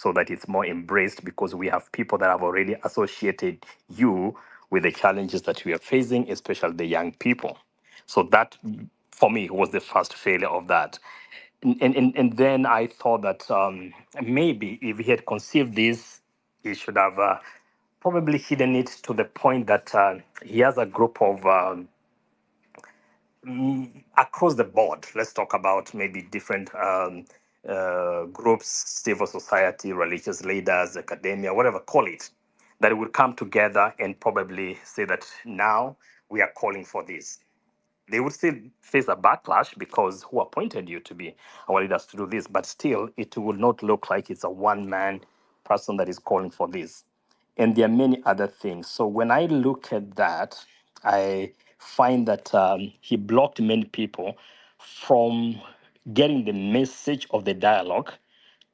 so that it's more embraced, because we have people that have already associated you with the challenges that we are facing, especially the young people. So that, for me, was the first failure of that. And then I thought that maybe if he had conceived this, he should have probably hidden it to the point that he has a group of across the board. Let's talk about maybe different groups, civil society, religious leaders, academia, whatever, call it, that would come together and probably say that now we are calling for this. They would still face a backlash, because who appointed you to be our leaders to do this? But still, it would not look like it's a one man person that is calling for this. And there are many other things. So when I look at that, I find that he blocked many people from getting the message of the dialogue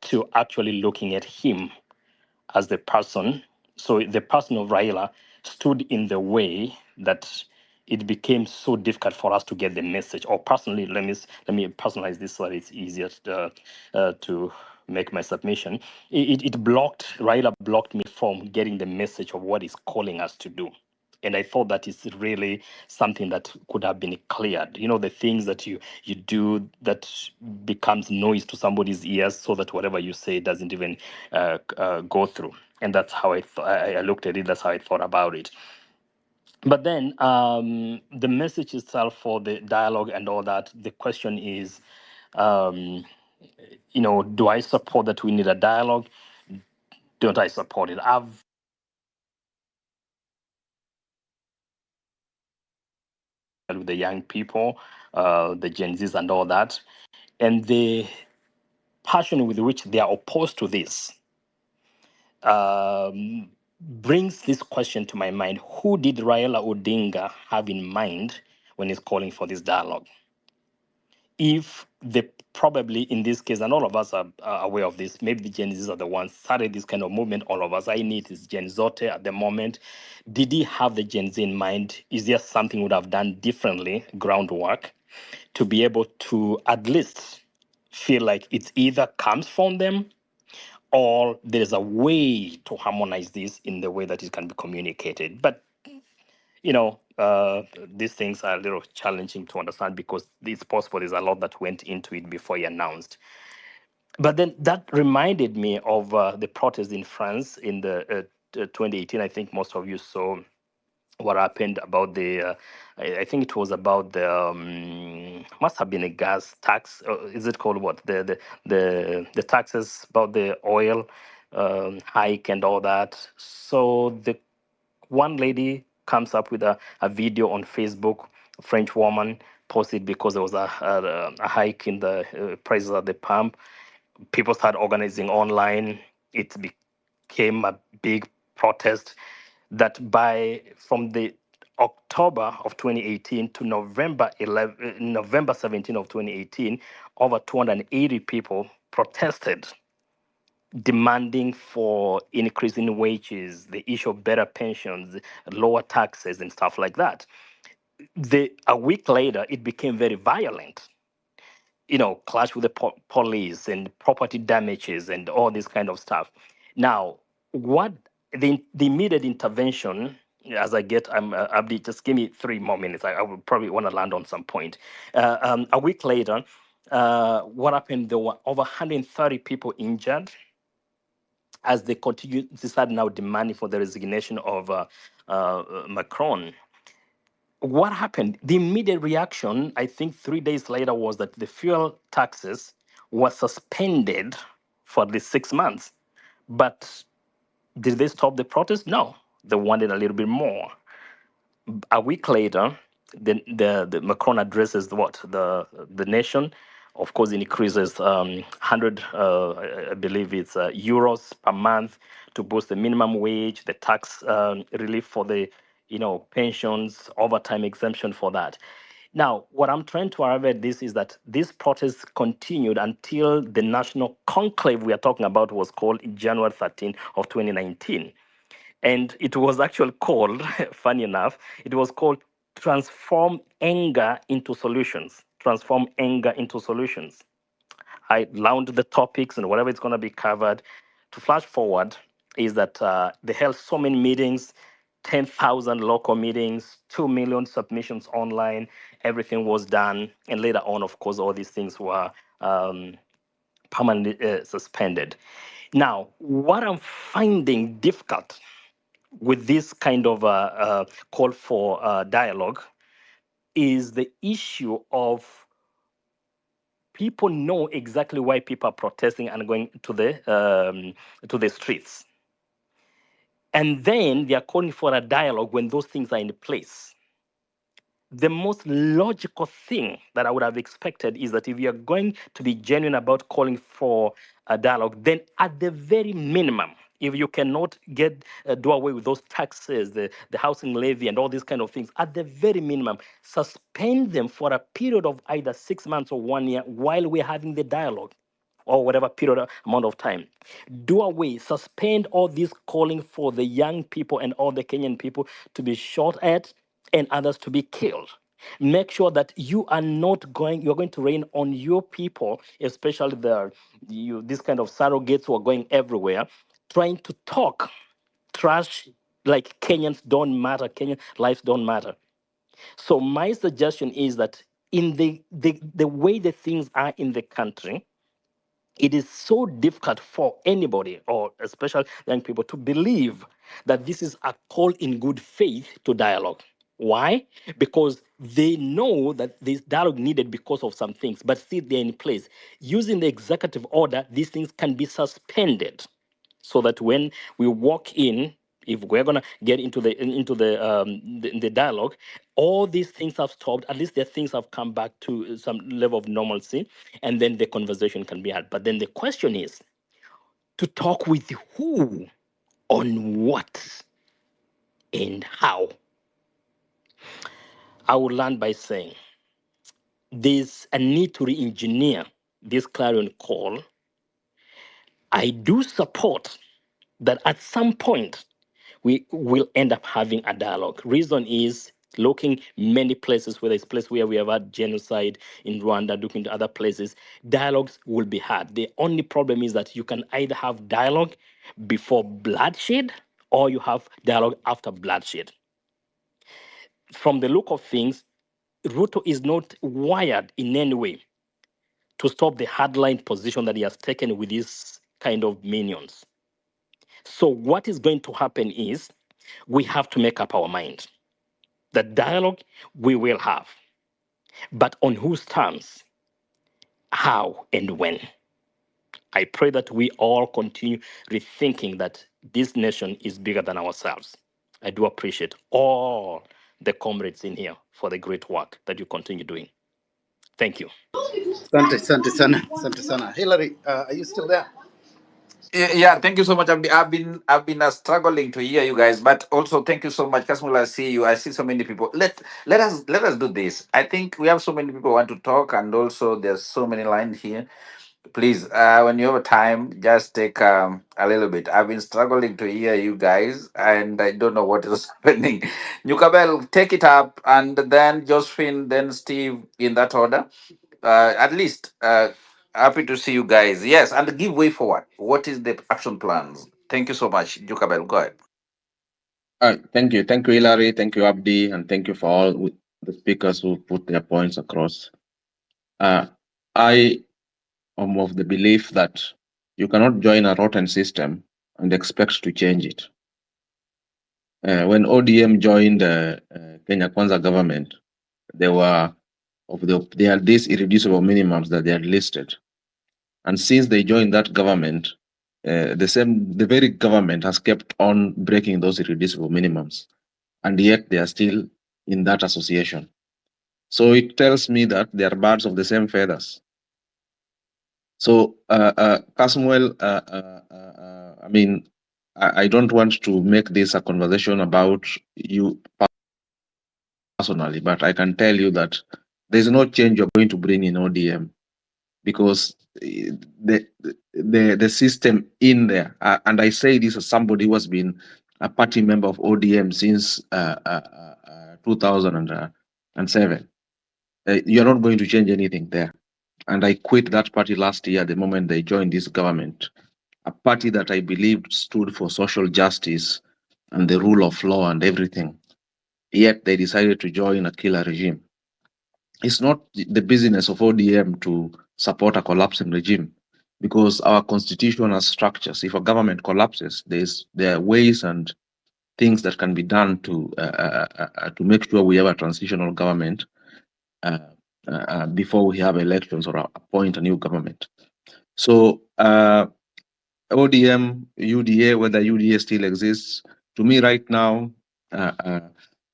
to actually looking at him as the person. So the person of Raila stood in the way that it became so difficult for us to get the message. Or personally, let me personalize this so that it's easier to make my submission. It blocked Raila blocked me from getting the message of what he's calling us to do. And I thought that is really something that could have been cleared. You know, the things that you do that becomes noise to somebody's ears, so that whatever you say doesn't even go through. And that's how I looked at it. That's how I thought about it. But then the message itself for the dialogue and all that, the question is, do I support that we need a dialogue? Don't I support it? I've with the young people, the Gen Zs and all that, and the passion with which they are opposed to this brings this question to my mind: who did Raila Odinga have in mind when he's calling for this dialogue? If they probably, in this case, and all of us are aware of this, maybe the Gen Zs are the ones started this kind of movement. All of us, I need is Gen Zote at the moment. Did he have the Gen Z in mind? Is there something would have done differently, groundwork, to be able to at least feel like it either comes from them, or there's a way to harmonize this in the way that it can be communicated? But these things are a little challenging to understand, because it's possible there's a lot that went into it before he announced. But then that reminded me of the protest in France in the 2018. I think most of you saw what happened about the. I think it was about the must have been a gas tax. Is it called what? The taxes about the oil hike and all that. So the one lady comes up with a video on Facebook, a French woman posted because there was a hike in the prices at the pump. People started organizing online. It became a big protest that from the October of 2018 to November 17 of 2018, over 280 people protested, demanding for increase in wages, the issue of better pensions, lower taxes, and stuff like that. A week later, it became very violent. Clash with the police and property damages and all this kind of stuff. Now, what the immediate intervention, as I get, Abdi, just give me 3 more minutes. I will probably want to land on some point. A week later, what happened? There were over 130 people injured as they started now demanding for the resignation of Macron. What happened? The immediate reaction, I think 3 days later, was that the fuel taxes were suspended for at least 6 months. But did they stop the protest? No, they wanted a little bit more. A week later, the Macron addresses the nation. Of course, it increases 100, I believe it's euros per month to boost the minimum wage, the tax relief for the pensions, overtime exemption for that. Now, what I'm trying to arrive at this is that this protest continued until the national conclave we are talking about was called in January 13 of 2019. And it was actually called, funny enough, it was called Transform Anger into Solutions. Transform Anger into Solutions. I launched the topics and whatever it's going to be covered to flash forward is that they held so many meetings, 10,000 local meetings, 2 million submissions online. Everything was done. And later on, of course, all these things were permanently suspended. Now, what I'm finding difficult with this kind of call for dialogue is the issue of people know exactly why people are protesting and going to the streets, and then they are calling for a dialogue when those things are in place. The most logical thing that I would have expected is that if you're going to be genuine about calling for a dialogue, then at the very minimum, if you cannot do away with those taxes, the housing levy, and all these kind of things, at the very minimum, suspend them for a period of either 6 months or 1 year while we're having the dialogue, or whatever period amount of time. Do away, suspend all this calling for the young people and all the Kenyan people to be shot at and others to be killed. Make sure that you are not going, you're going to rain on your people, especially this kind of surrogates who are going everywhere, trying to talk trash like Kenyans don't matter, Kenyan lives don't matter. So my suggestion is that in the way the things are in the country, it is so difficult for anybody, or especially young people, to believe that this is a call in good faith to dialogue. Why? Because they know that this dialogue needed because of some things, but still they're in place. Using the executive order, these things can be suspended so that when we walk in, if we're gonna get into the dialogue, all these things have stopped. At least the things have come back to some level of normalcy, and then the conversation can be had. But then the question is to talk with who, on what, and how. I will land by saying there's a need to re-engineer this clarion call. I do support that at some point we will end up having a dialogue. Reason is looking many places, whether it's place where we have had genocide in Rwanda, looking to other places, dialogues will be had. The only problem is that you can either have dialogue before bloodshed or you have dialogue after bloodshed. From the look of things, Ruto is not wired in any way to stop the hardline position that he has taken with these kind of minions. So what is going to happen is we have to make up our mind. The dialogue we will have, but on whose terms, how, and when. I pray that we all continue rethinking that this nation is bigger than ourselves. I do appreciate all the comrades in here for the great work that you continue doing. Thank you. Asante sana. Hillary, are you still there? Yeah, thank you so much. I've been struggling to hear you guys, but also thank you so much, Kasmula. I see you. I see so many people. Let us do this. I think we have so many people who want to talk, and also there's so many lines here. Please, when you have time, just take a little bit. I've been struggling to hear you guys, and I don't know what is happening. Nukabel, take it up, and then Josephine, then Steve, in that order. At least, happy to see you guys. Yes, and give way forward. What is the action plans? Thank you so much, Jukabel. Go ahead. Thank you, Hilary, thank you, Abdi, and thank you for all the speakers who put their points across. I am of the belief that you cannot join a rotten system and expect to change it. When ODM joined Kenya Kwanza government, they had these irreducible minimums that they had listed, and since they joined that government, the very government has kept on breaking those irreducible minimums, and yet they are still in that association. So it tells me that they are birds of the same feathers. So, Casmuel, I don't want to make this a conversation about you personally, but I can tell you that there's no change you're going to bring in ODM, because the system in there, and I say this as somebody who has been a party member of ODM since 2007. You're not going to change anything there. And I quit that party last year the moment they joined this government. a party that I believed stood for social justice and the rule of law and everything. Yet they decided to join a killer regime. It's not the business of ODM to support a collapsing regime, because our constitution has structures. If a government collapses, there are ways and things that can be done to make sure we have a transitional government before we have elections or appoint a new government. So ODM, UDA, whether UDA still exists, to me right now,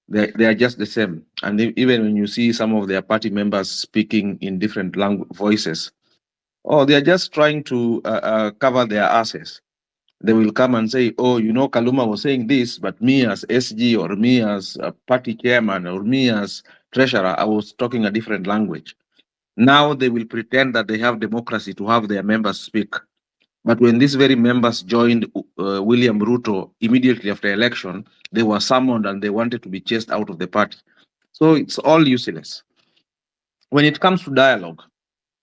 they are just the same. And even when you see some of their party members speaking in different voices, they are just trying to cover their asses. They will come and say, oh, Kaluma was saying this, but me as SG or me as a party chairman or me as treasurer, I was talking a different language. Now they will pretend that they have democracy to have their members speak. But when these very members joined William Ruto immediately after election, they were summoned and they wanted to be chased out of the party. So it's all useless. When it comes to dialogue,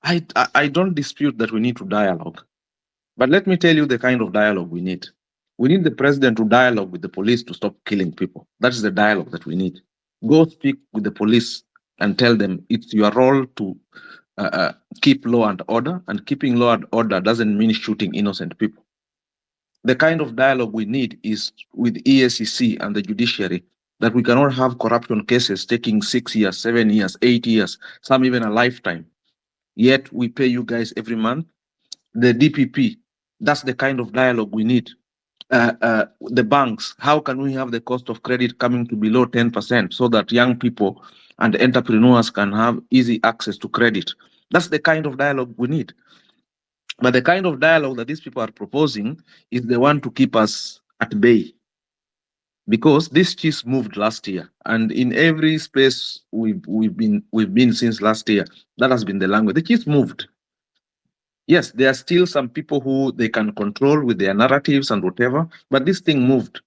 I don't dispute that we need to dialogue. But let me tell you the kind of dialogue we need. We need the president to dialogue with the police to stop killing people. That is the dialogue that we need. Go speak with the police and tell them it's your role to keep law and order, and keeping law and order doesn't mean shooting innocent people. The kind of dialogue we need is with EACC and the judiciary, that we cannot have corruption cases taking 6 years, 7 years, 8 years, some even a lifetime. Yet we pay you guys every month. The DPP, that's the kind of dialogue we need. The banks, how can we have the cost of credit coming to below 10% so that young people and entrepreneurs can have easy access to credit? That's the kind of dialogue we need. But the kind of dialogue that these people are proposing is the one to keep us at bay. Because this cheese moved last year, and in every space we've been since last year, that has been the language. The cheese moved. Yes, there are still some people who they can control with their narratives and whatever, but this thing moved.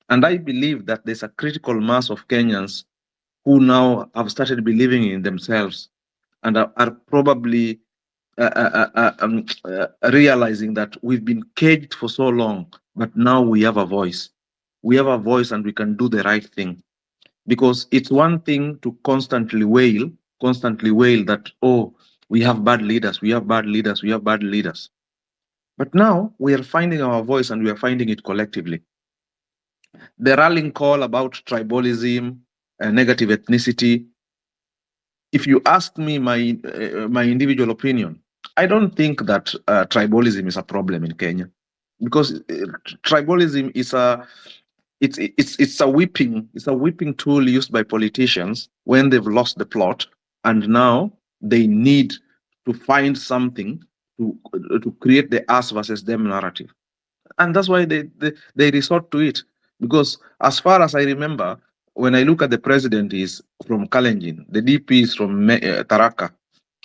And I believe that there's a critical mass of Kenyans who now have started believing in themselves and are probably realizing that we've been caged for so long, but now we have a voice. We have a voice and we can do the right thing. Because it's one thing to constantly wail that, oh, we have bad leaders, we have bad leaders, we have bad leaders. But now we are finding our voice and we are finding it collectively. The rallying call about tribalism, negative ethnicity, if you ask me my individual opinion, I don't think that tribalism is a problem in Kenya, because tribalism is it's a whipping tool used by politicians when they've lost the plot and now they need to find something to create the us versus them narrative, and that's why they resort to it. Because as far as I remember, when I look at the president is from Kalenjin, the DP is from Taraka,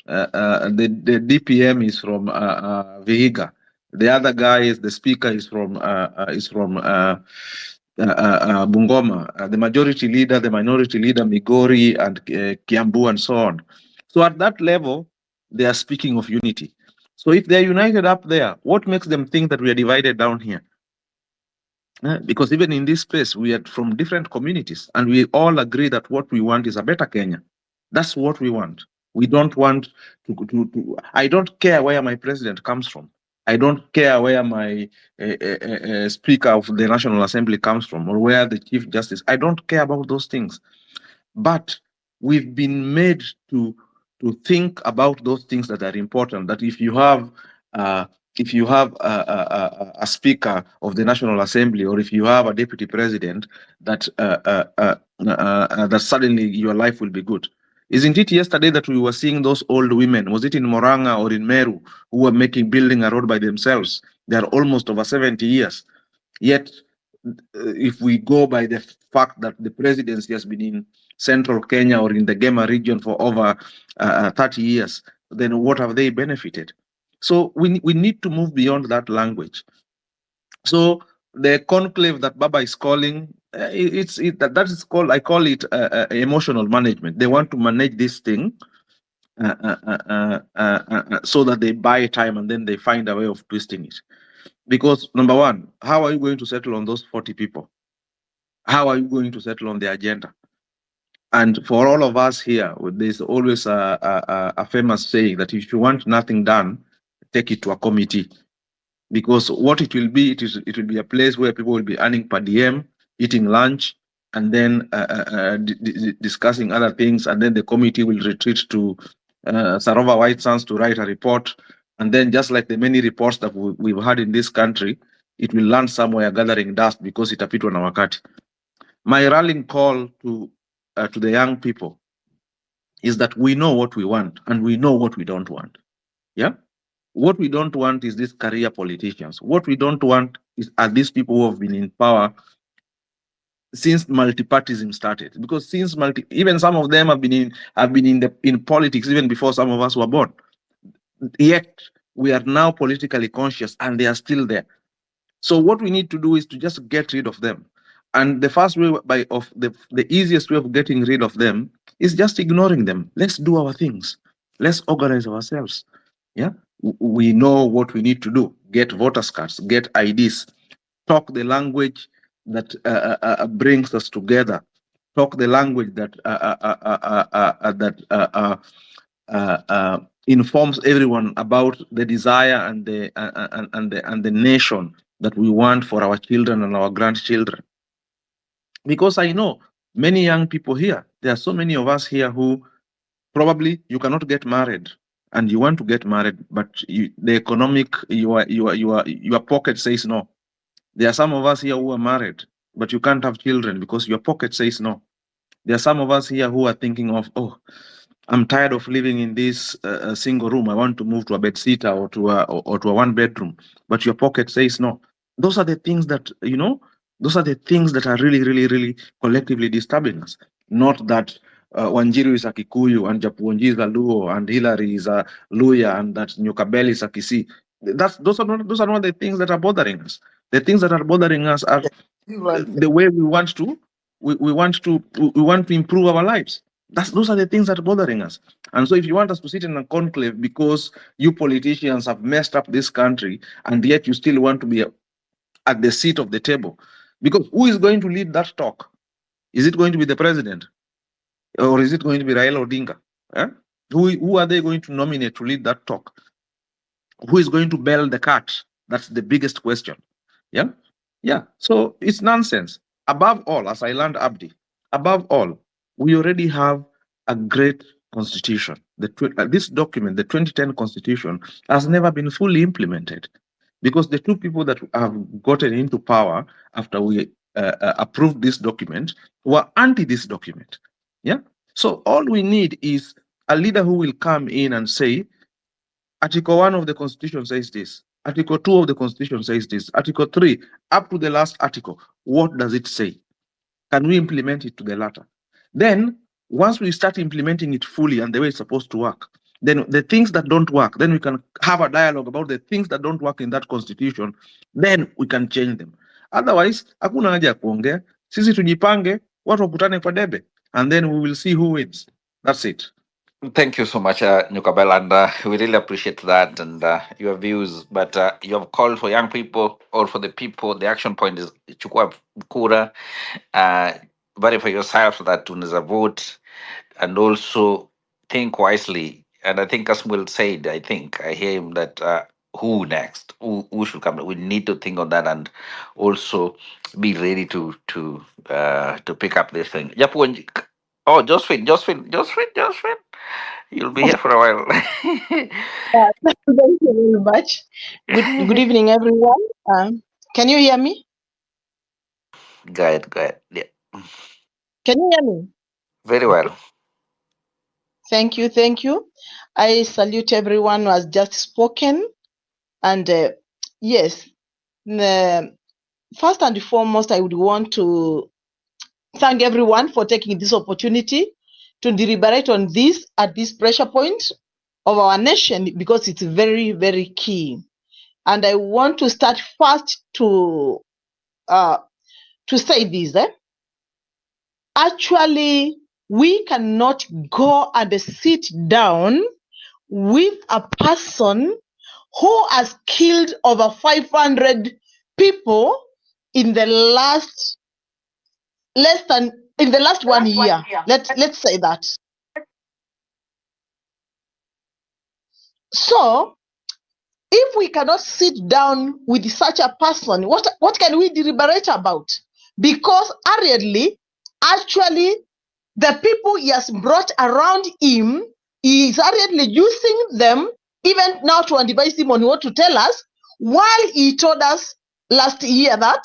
the DPM is from Vihiga, the other guy is the speaker is from Bungoma, the majority leader, the minority leader, Migori and Kiambu and so on. So at that level, they are speaking of unity. So if they're united up there, what makes them think that we are divided down here? Because even in this space, we are from different communities and we all agree that what we want is a better Kenya. That's what we want. We don't want I don't care where my president comes from. I don't care where my Speaker of the National Assembly comes from or where the Chief Justice. I don't care about those things. But we've been made to think about those things that are important. That if you have a Speaker of the National Assembly, or if you have a Deputy President, that that suddenly your life will be good. Isn't it yesterday that we were seeing those old women? Was it in Moranga or in Meru who were building a road by themselves? They are almost over 70 years. Yet, if we go by the fact that the presidency has been in central Kenya or in the Gema region for over 30 years, then what have they benefited? So we need to move beyond that language. So the conclave that Baba is calling, that is called, I call it emotional management. They want to manage this thing so that they buy time and then they find a way of twisting it. Because number one, how are you going to settle on those 40 people? How are you going to settle on the agenda? And for all of us here, there's always a famous saying that if you want nothing done, take it to a committee. Because what it will be, it will be a place where people will be earning per diem, eating lunch, and then discussing other things. And then the committee will retreat to Sarova White Sands to write a report. And then just like the many reports that we've had in this country, it will land somewhere gathering dust because itapitwa na wakati. My rallying call to the young people is that we know what we want and we know what we don't want. Yeah. What we don't want is these career politicians. What we don't want are these people who have been in power since multipartyism started. Because since even some of them have been in politics even before some of us were born. Yet we are now politically conscious and they are still there. So what we need to do is to just get rid of them. And the first way the easiest way of getting rid of them is just ignoring them. Let's do our things. Let's organize ourselves. Yeah, we know what we need to do: get voters cards, get IDs, talk the language that brings us together, talk the language that informs everyone about the desire and the nation that we want for our children and our grandchildren. Because I know many young people here. There are so many of us here who probably you cannot get married and you want to get married, but the economic your pocket says no. There are some of us here who are married, but you can't have children because your pocket says no. There are some of us here who are thinking of, oh, I'm tired of living in this single room. I want to move to a bed sitter or to a one bedroom, but your pocket says no. Those are the things that those are the things that are really, really, really collectively disturbing us. Not that Wanjiru is a Kikuyu and Japuonji is a Luo and Hillary is a Luya and that Nyukabel is a Kisi. Those are not the things that are bothering us. The things that are bothering us are the way we want to improve our lives. Those are the things that are bothering us. And so if you want us to sit in a conclave because you politicians have messed up this country and yet you still want to be at the seat of the table, because who is going to lead that talk? Is it going to be the president or is it going to be Raila Odinga? Who are they going to nominate to lead that talk? Who is going to bail the cat? That's the biggest question. Yeah. So it's nonsense. Above all, as I learned, Abdi, above all, we already have a great constitution. This document, the 2010 constitution, has never been fully implemented because the two people that have gotten into power after we approved this document were anti this document. Yeah. So all we need is a leader who will come in and say, Article 1 of the Constitution says this. Article 2 of the Constitution says this. Article 3, up to the last article, what does it say? Can we implement it to the latter? Then, once we start implementing it fully and the way it's supposed to work, then the things that don't work, then we can have a dialogue about the things that don't work in that Constitution, then we can change them. Otherwise, hakuna haja ya kuongea. Sisi tujipange, watu wakutane kwa debe, and then we will see who wins. That's it. Thank you so much, Nukabel, and we really appreciate that and your views. But you have called for young people or for the people. The action point is chukua kura, verify yourself so that unaweza vote, and also think wisely. And I think as Will said, I hear him that who next, who should come. We need to think on that and also be ready to pick up this thing. Oh, Josephine. You'll be here for a while. Thank you very much. Good evening, everyone. Can you hear me? Go ahead. Yeah. Can you hear me? Very well. Thank you. I salute everyone who has just spoken. And yes, first and foremost, I would want to thank everyone for taking this opportunity to deliberate on this at this pressure point of our nation, because it's very, very key. And I want to start first to say this. Actually, we cannot go and sit down with a person who has killed over 500 people in the last in the last 1 year. Let's say that. So if we cannot sit down with such a person, what can we deliberate about? Because hurriedly, actually, the people he has brought around him, he is hurriedly using them even now to advise him on what to tell us, while he told us last year that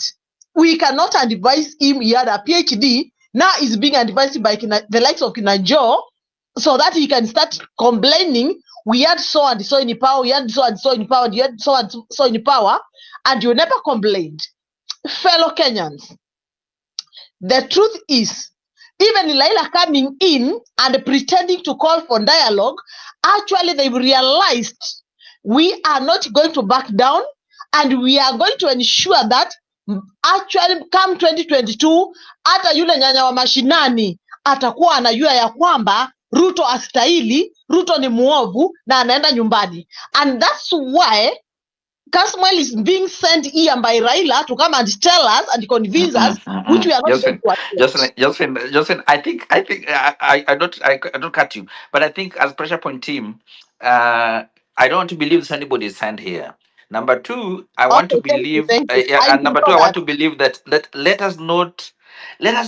we cannot advise him. He had a PhD. Now he's being advised by the likes of Kinajo, so that he can start complaining. We had so and so in power, we had so and so in power, you had so and so in power, and you never complained. Fellow Kenyans, the truth is, even Raila coming in and pretending to call for dialogue, actually they've realized we are not going to back down, and we are going to ensure that actually come 2022 hata yule nyanya wa mashinani atakuwa anajua ya kwamba Ruto astahili, Ruto ni muovu na anaenda nyumbani. And that's why Kasmuel is being sent here by Raila to come and tell us and convince us, which we are not going to accept. Josephine, I think I don't cut you, but I think as pressure point team, I don't want to believe anybody is sent here. Number two, I want to Okay, believe, thank you. and number two, know I want that. to believe that let us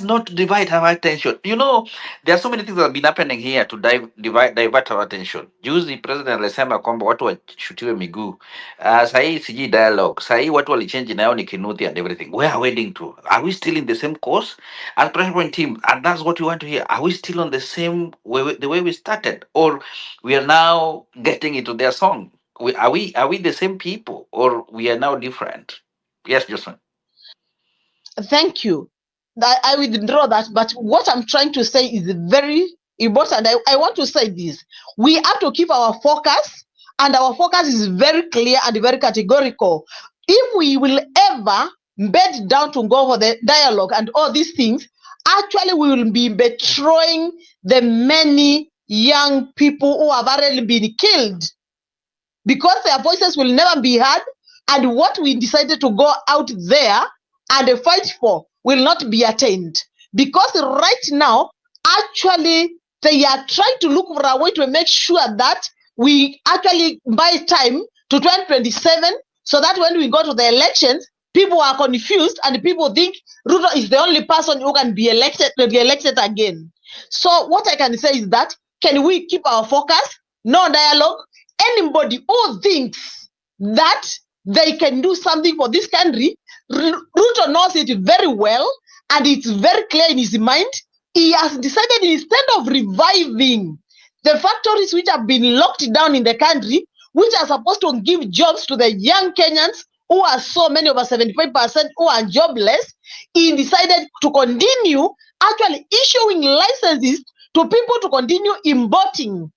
not divide our attention. You know, there are so many things that have been happening here to divert our attention. Juzi president alisema kwamba watu washutiwe miguu. Sahii sijui dialogue. Sahii watu walichange nayo ni Kinuthi and everything. Where are we heading to? Are we still in the same course as pressure point team? And that's what we want to hear. Are we still on the same way, the way we started, or we are now getting into their song? Are we the same people, or we are now different? Yes, Jocelyn. Thank you. I withdraw that, but what I'm trying to say is very important. I want to say this. We have to keep our focus, and our focus is very clear and very categorical. If we will ever bed down to go for the dialogue and all these things, actually we will be betraying the many young people who have already been killed, because their voices will never be heard, and what we decided to go out there and fight for will not be attained. Because right now, actually, they are trying to look for a way to make sure that we actually buy time to 2027, so that when we go to the elections, people are confused and people think Ruto is the only person who can be elected again. So what I can say is that, can we keep our focus? No dialogue. Anybody who thinks that they can do something for this country, Ruto knows it very well, and it's very clear in his mind. He has decided, instead of reviving the factories which have been locked down in the country, which are supposed to give jobs to the young Kenyans, who are so many, over 75% who are jobless, he decided to continue actually issuing licenses to people to continue importing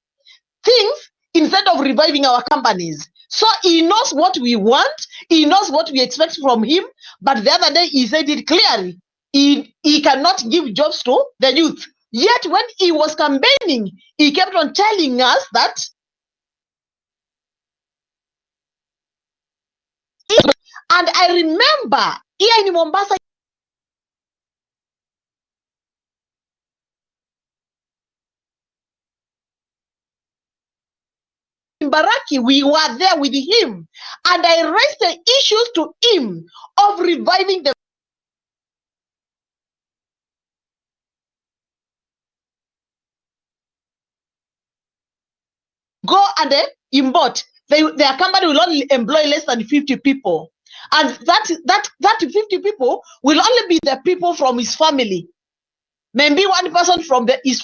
things instead of reviving our companies. So he knows what we want, he knows what we expect from him, but the other day he said it clearly. He cannot give jobs to the youth. Yet when he was campaigning, he kept on telling us that, and I remember here in Mombasa, in Baraki, we were there with him, and I raised the issues to him of reviving the go and import. Their company will only employ less than 50 people, and that 50 people will only be the people from his family. Maybe one person from his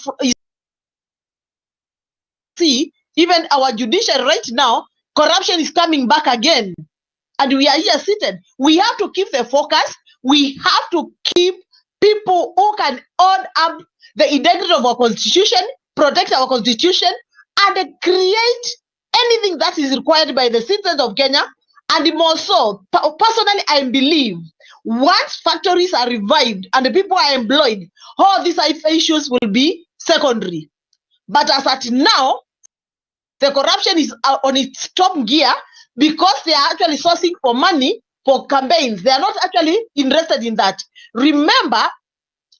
see, even our judiciary right now, corruption is coming back again, and we are here seated. We have to keep the focus. We have to keep people who can own up the integrity of our constitution, protect our constitution, and create anything that is required by the citizens of Kenya. And more so, personally, I believe once factories are revived and the people are employed, all these issues will be secondary. But as at now, the corruption is on its top gear. because they are actually sourcing for money for campaigns. They are not actually interested in that. Remember,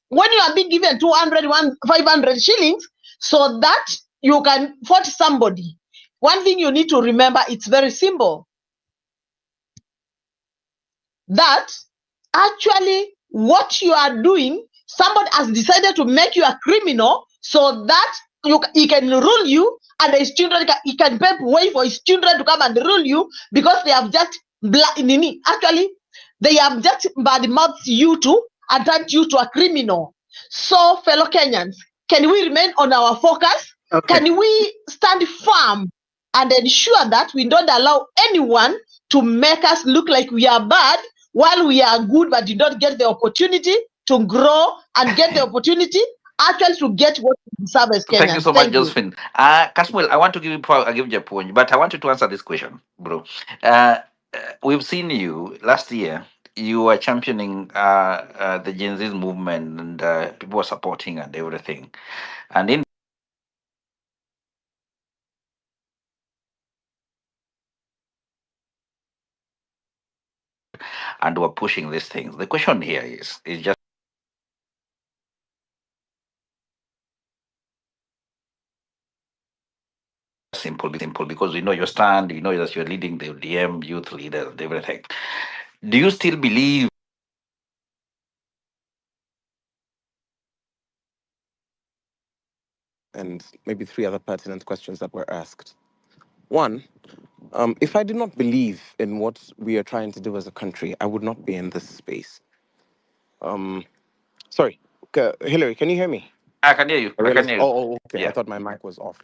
when you are being given 200, 500 shillings, so that you can vote somebody, one thing you need to remember, it's very simple, that actually what you are doing, somebody has decided to make you a criminal so that he can rule you, and his children he can pave way for his children to come and rule you, because they have just actually they have just badmouthed you to and turned you to a criminal. So, fellow Kenyans, can we remain on our focus? Okay. Can we stand firm and ensure that we don't allow anyone to make us look like we are bad while we are good, but you don't get the opportunity to grow and get the opportunity actually to get what we deserve as Thank you Kenyans? so much, Thank you. Josephine. Kashmir, I want to give you I give you a point, but I want you to answer this question, bro. We've seen you last year. You were championing the Gen Z movement, and people were supporting and everything. And in and were pushing these things. The question here is just simple, because we know your stand. You know that you're leading the DM youth leaders and everything. Do you still believe? And maybe three other pertinent questions that were asked. One, if I did not believe in what we are trying to do as a country, I would not be in this space. Sorry, Hillary, can you hear me? I can hear you. I I can realized. hear you. Oh, okay. I Yeah. thought my mic was off.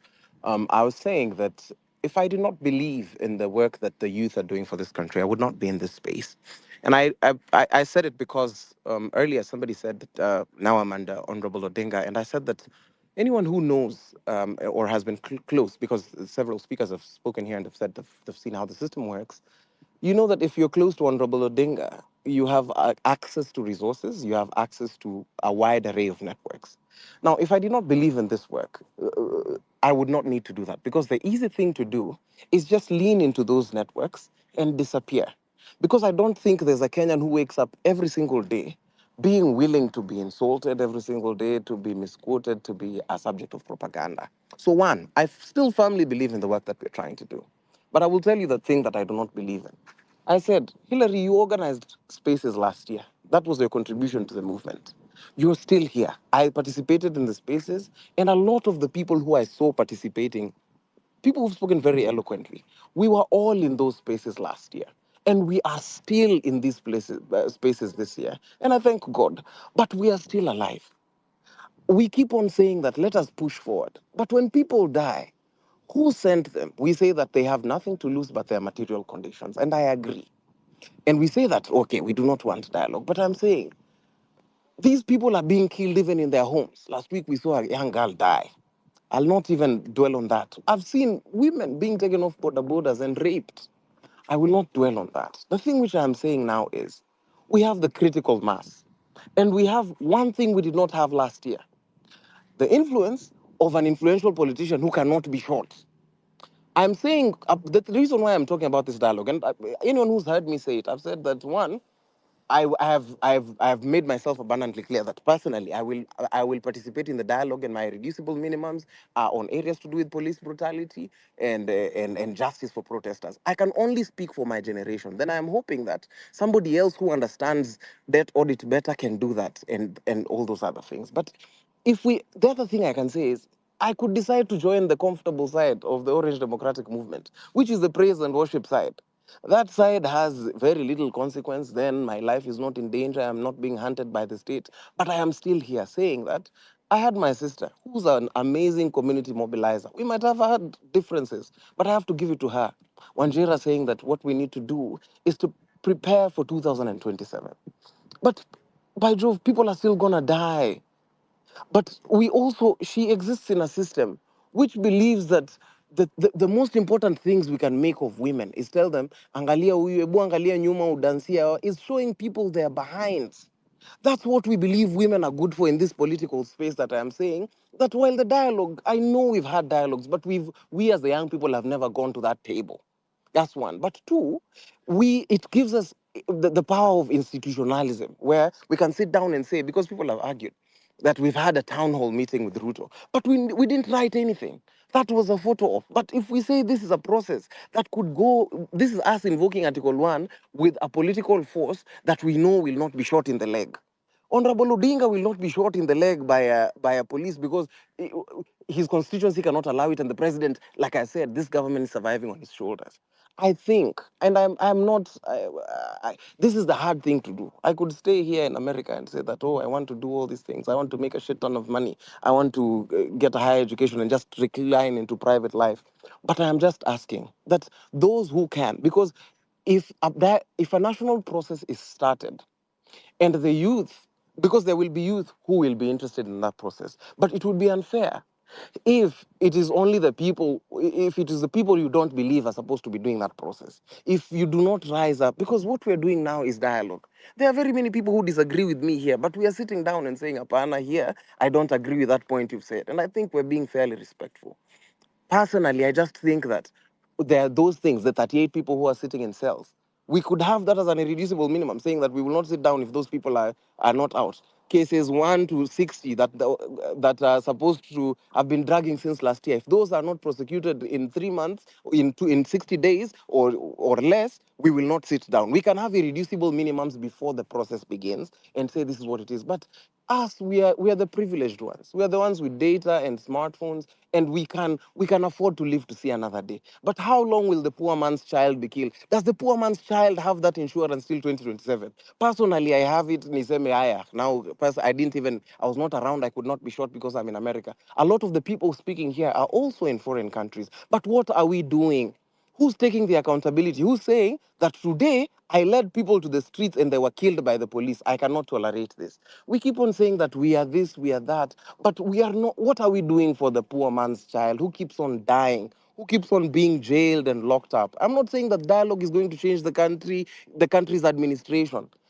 I was saying that if I did not believe in the work that the youth are doing for this country, I would not be in this space. And I said it because earlier somebody said that now I'm under Honorable Odinga, and I said that anyone who knows or has been close, because several speakers have spoken here and have said they've seen how the system works, you know that if you're close to Honorable Odinga, you have access to resources, you have access to a wide array of networks. Now, if I did not believe in this work, I would not need to do that, because the easy thing to do is just lean into those networks and disappear. Because I don't think there's a Kenyan who wakes up every single day being willing to be insulted every single day, to be misquoted, to be a subject of propaganda. So one, I still firmly believe in the work that we're trying to do. But I will tell you the thing that I do not believe in. I said, Hillary, you organized spaces last year. That was your contribution to the movement. You're still here. I participated in the spaces, and a lot of the people who I saw participating, people who've spoken very eloquently, we were all in those spaces last year. And we are still in these spaces this year. And I thank God. But we are still alive. We keep on saying that, let us push forward. But when people die, who sent them? We say that they have nothing to lose but their material conditions. And I agree. And we say that, okay, we do not want dialogue. But I'm saying these people are being killed even in their homes. Last week we saw a young girl die. I'll not even dwell on that. I've seen women being taken off borders and raped. I will not dwell on that. The thing which I'm saying now is we have the critical mass. And we have one thing we did not have last year: the influence of an influential politician who cannot be shot. I'm saying the reason why I'm talking about this dialogue, and anyone who's heard me say it, I've said that one, I have made myself abundantly clear that personally I will participate in the dialogue, and my reducible minimums are on areas to do with police brutality and justice for protesters. I can only speak for my generation. Then I am hoping that somebody else who understands that audit better can do that, and all those other things. But the other thing I can say is, I could decide to join the comfortable side of the Orange Democratic Movement, which is the praise and worship side. That side has very little consequence. Then my life is not in danger. I'm not being hunted by the state. But I am still here saying that I had my sister, who's an amazing community mobilizer. We might have had differences, but I have to give it to her. Wanjira saying that what we need to do is to prepare for 2027. But by Jove, people are still gonna die. But she exists in a system which believes that the most important things we can make of women is tell them, angalia huyu, ebu angalia nyuma udansia, is showing people their behinds. That's what we believe women are good for in this political space that I am saying. That while the dialogue, I know we've had dialogues, but we as the young people have never gone to that table. That's one. But two, it gives us the power of institutionalism, where we can sit down and say, because people have argued that we've had a town hall meeting with Ruto, but we didn't write anything. That was a photo op. But if we say this is a process that could go, this is us invoking Article 1 with a political force that we know will not be shot in the leg. Honorable Odinga will not be shot in the leg by a police because his constituency cannot allow it, and the president, like I said, this government is surviving on his shoulders. I think, and I'm not. This is the hard thing to do. I could stay here in America and say that, oh, I want to do all these things. I want to make a shit ton of money. I want to get a higher education and just recline into private life. But I am just asking that those who can, because if a national process is started and the youth, because there will be youth who will be interested in that process, but it would be unfair if it is only the people, if it is the people you don't believe are supposed to be doing that process, if you do not rise up, because what we're doing now is dialogue. There are very many people who disagree with me here, but we are sitting down and saying, Apana, here, I don't agree with that point you've said. And I think we're being fairly respectful. Personally, I just think that there are those things, the 38 people who are sitting in cells. We could have that as an irreducible minimum, saying that we will not sit down if those people are not out. Cases 1 to 60 that are supposed to have been dragging since last year, if those are not prosecuted in 3 months, in 60 days or less, we will not sit down. We can have irreducible minimums before the process begins and say this is what it is. But us, we are the privileged ones. We are the ones with data and smartphones, and we can afford to live to see another day. But how long will the poor man's child be killed? Does the poor man's child have that insurance till 2027? Personally, I have it. Niseme haya. Now, I was not around. I could not be shot because I'm in America. A lot of the people speaking here are also in foreign countries. But what are we doing? Who's taking the accountability? Who's saying that today I led people to the streets and they were killed by the police? I cannot tolerate this. We keep on saying that we are this, we are that, but we are not. What are we doing for the poor man's child who keeps on dying? Who keeps on being jailed and locked up? I'm not saying that dialogue is going to change the country's administration.